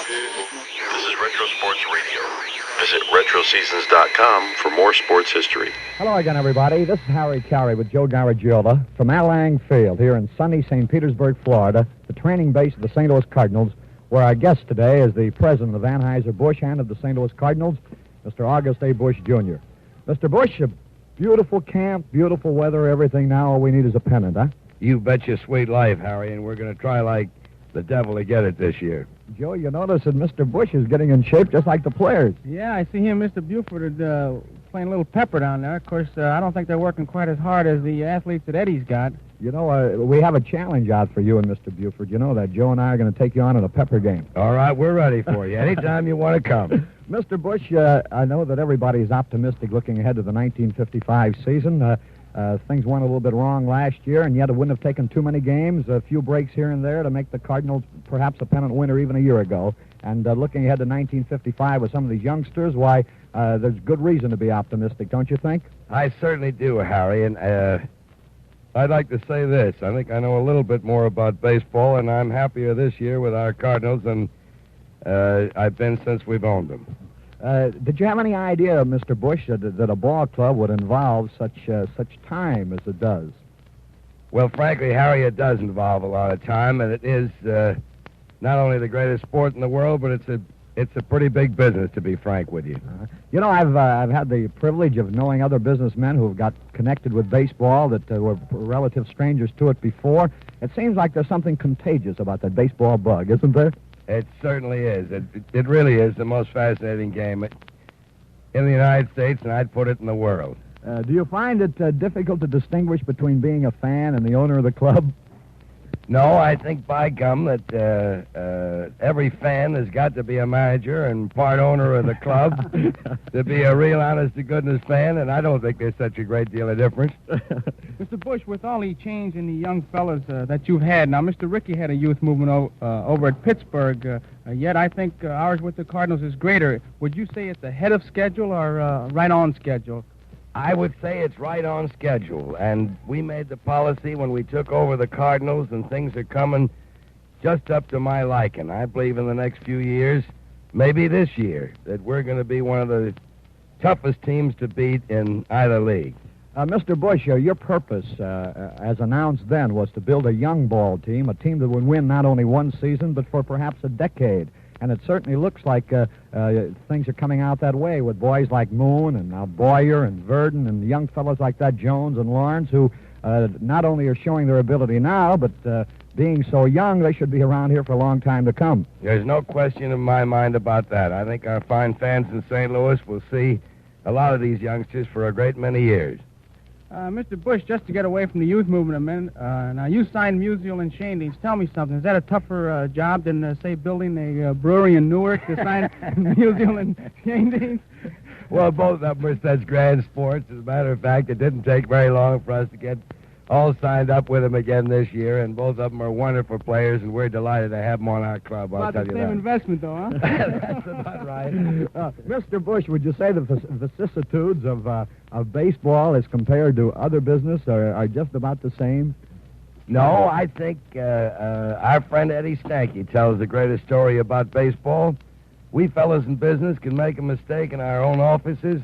This is Retro Sports Radio. Visit RetroSeasons.com for more sports history. Hello again, everybody. This is Harry Caray with Joe Garagiola from Allang Field here in sunny St. Petersburg, Florida, the training base of the St. Louis Cardinals, where our guest today is the president of Anheuser-Busch and of the St. Louis Cardinals, Mr. August A. Busch, Jr. Mr. Busch, a beautiful camp, beautiful weather, everything now. All we need is a pennant, huh? You bet your sweet life, Harry, and we're going to try like the devil to get it this year. Joe, you notice that Mr. Busch is getting in shape just like the players. Yeah, I see him, Mr. Buford, playing a little pepper down there. Of course, I don't think they're working quite as hard as the athletes that Eddie's got. You know, we have a challenge out for you and Mr. Buford. You know that. Joe and I are going to take you on in a pepper game. All right, we're ready for you. Anytime you want to come. Mr. Busch, I know that everybody's optimistic looking ahead to the 1955 season. Things went a little bit wrong last year, and yet it wouldn't have taken too many games, a few breaks here and there to make the Cardinals perhaps a pennant winner even a year ago. And looking ahead to 1955 with some of these youngsters, why, there's good reason to be optimistic, don't you think? I certainly do, Harry, and I'd like to say this. I think I know a little bit more about baseball, and I'm happier this year with our Cardinals than I've been since we've owned them. Did you have any idea, Mr. Busch, that a ball club would involve such time as it does? Well, frankly, Harry, it does involve a lot of time, and it is not only the greatest sport in the world, but it's a pretty big business, to be frank with you. You know, I've had the privilege of knowing other businessmen who have got connected with baseball that were relative strangers to it before. It seems like there's something contagious about that baseball bug, isn't there? It certainly is. It really is the most fascinating game in the United States, and I'd put it in the world. Do you find it difficult to distinguish between being a fan and the owner of the club? No, I think by gum that every fan has got to be a manager and part owner of the club to be a real honest-to-goodness fan, and I don't think there's such a great deal of difference. Mr. Busch, with all the change in the young fellas that you've had, now Mr. Rickey had a youth movement over at Pittsburgh, yet I think ours with the Cardinals is greater. Would you say it's ahead of schedule or right on schedule? I would say it's right on schedule, and we made the policy when we took over the Cardinals, and things are coming just up to my liking. I believe in the next few years, maybe this year, that we're going to be one of the toughest teams to beat in either league. Mr. Busch, your purpose, as announced then, was to build a young ball team, a team that would win not only one season, but for perhaps a decade. And it certainly looks like things are coming out that way with boys like Moon and now Boyer and Verdon and young fellows like that, Jones and Lawrence, who not only are showing their ability now, but being so young, they should be around here for a long time to come. There's no question in my mind about that. I think our fine fans in St. Louis will see a lot of these youngsters for a great many years. Mr. Busch, just to get away from the youth movement a minute, now you signed Musial and Shandy's. Tell me something. Is that a tougher job than, say, building a brewery in Newark to sign Musial and Shandy's? Well, both of them are such grand sports. As a matter of fact, it didn't take very long for us to get all signed up with them again this year, and both of them are wonderful players, and we're delighted to have them on our club, I'll tell you that. About the same investment, though, huh? That's about right. Mr. Busch, would you say the vicissitudes of baseball as compared to other business are just about the same? No, I think our friend Eddie Stanky tells the greatest story about baseball. We fellas in business can make a mistake in our own offices,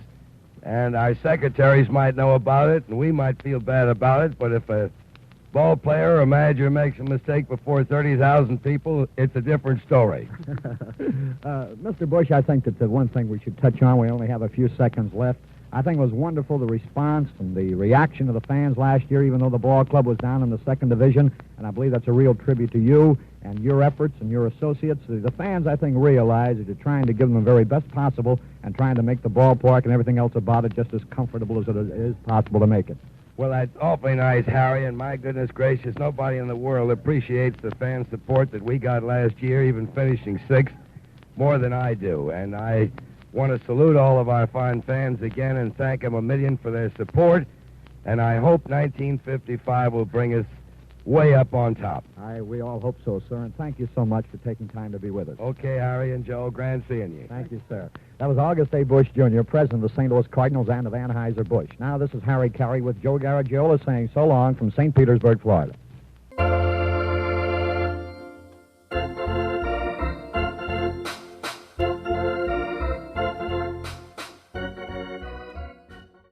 and our secretaries might know about it, and we might feel bad about it, but if a ball player or a manager makes a mistake before 30,000 people, it's a different story. Mr. Busch, I think that the one thing we should touch on, we only have a few seconds left. I think it was wonderful, the response and the reaction of the fans last year, even though the ball club was down in the second division, and I believe that's a real tribute to you and your efforts and your associates. The fans, I think, realize that you're trying to give them the very best possible and trying to make the ballpark and everything else about it just as comfortable as it is possible to make it. Well, that's awfully nice, Harry, and my goodness gracious, nobody in the world appreciates the fan support that we got last year, even finishing sixth, more than I do. And I want to salute all of our fine fans again and thank them a million for their support, and I hope 1955 will bring us way up on top. We all hope so, sir, and thank you so much for taking time to be with us. Okay, Harry and Joe, grand seeing you. Thank you, sir. That was August A. Busch, Jr., president of the St. Louis Cardinals and of Anheuser-Busch. Now this is Harry Caray with Joe Garagiola saying so long from St. Petersburg, Florida.